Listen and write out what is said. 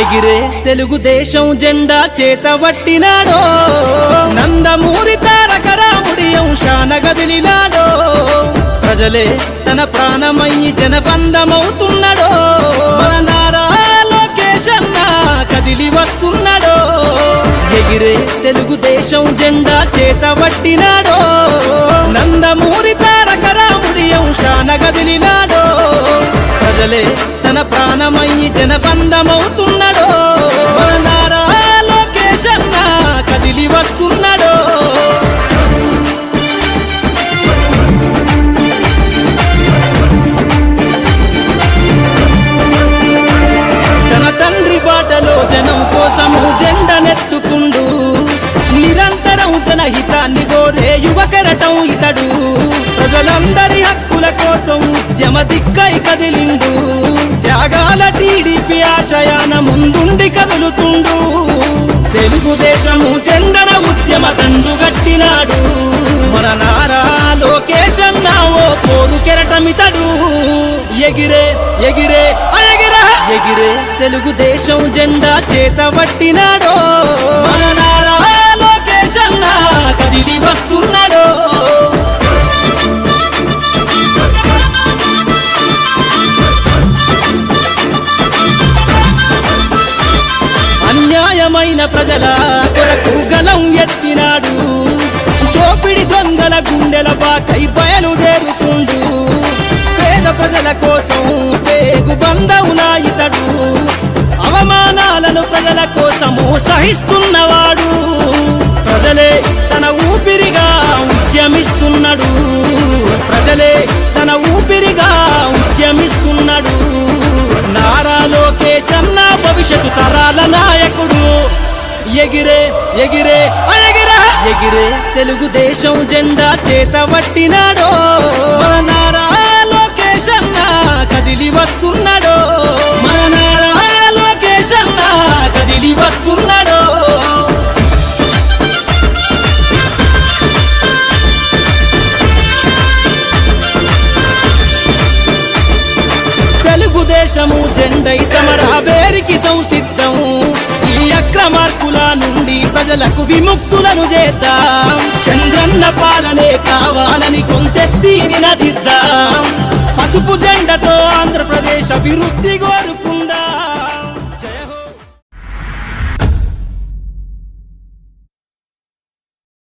ఎగిరే తెలుగుదేశం జెండా చేతబట్టినాడో నందమూరి తారక రాముడి అంశాన గదిలినాడో ప్రజలే తన ప్రాణమయ్యి జనబంధమవుతున్నాడో మన నారా లోకేష్ అన్న కదిలి వస్తున్నాడో ఎగిరే తెలుగుదేశం జెండా చేతబట్టినాడో నందమూరి తారక రాముడి అంశాన గదిలినాడో ప్రజలే తన ప్రాణమయ్యి జనబంధమవుతున్నాడో మన నారా లోకేష్ అన్న కదిలి వస్తున్నాడో తన తండ్రి బాటలో జనం కోసము జెండనెత్తుకుండు నిరంతరం జనహితాన్ని కోరే యువకెరటం ఇతడు ప్రజలందరి హక్కుల కోసం ఉద్యమ దిక్కై కదిలిండు త్యాగాల టీడీపీ ఆశయాన ముందుండి కదులుతుండు తెలుగుదేశము జెండన ఉద్యమ తండు గట్టినాడు మన నారా లోకేష్ అన్న ఓ పోరు కెరటమితడు ఎగిరే ఎగిరే ఎగిరే తెలుగుదేశం జెండా చేతబట్టినాడో మన నారా లోకేష్ అన్న కదిలి వస్తున్నాడో అన్యాయమైన ప్రజల కొరకు గలం ఎత్తినాడు దోపిడి దొంగల గుండెల బాకై బయలుదేరుతుండు పేద ప్రజల కోసం పేగు బంధవులా ఇతడు అవమానాలను ప్రజల కోసము సహిస్తున్నవాడు ప్రజలే తన ఊపిరిగా ఉద్యమిస్తున్నాడు ప్రజలే తన ఊపిరిగా ఉద్యమిస్తున్నాడు నారా లోకేష్ అన్న భవిష్యత్తు తరాల నాయకుడు ఎగిరే ఎగిరే ఎగిరే తెలుగుదేశం జెండా చేతబట్టినాడో మన నారా లోకేష్ అన్న కదిలి వస్తున్నాడో మన నారా లోకేష్ అన్న కదిలి వస్తున్నాడో తెలుగుదేశము జెండై సమరావేరికి సంసిద్ధం ఈ అక్రమార్కుల నుండి ప్రజలకు విముక్తులను చేద్దాం చంద్రన్న పాలనే కావాలని గొంతెత్తి నినదిద్దాం పసుపు జెండతో ఆంధ్రప్రదేశ్ అభివృద్ధి కోరుకు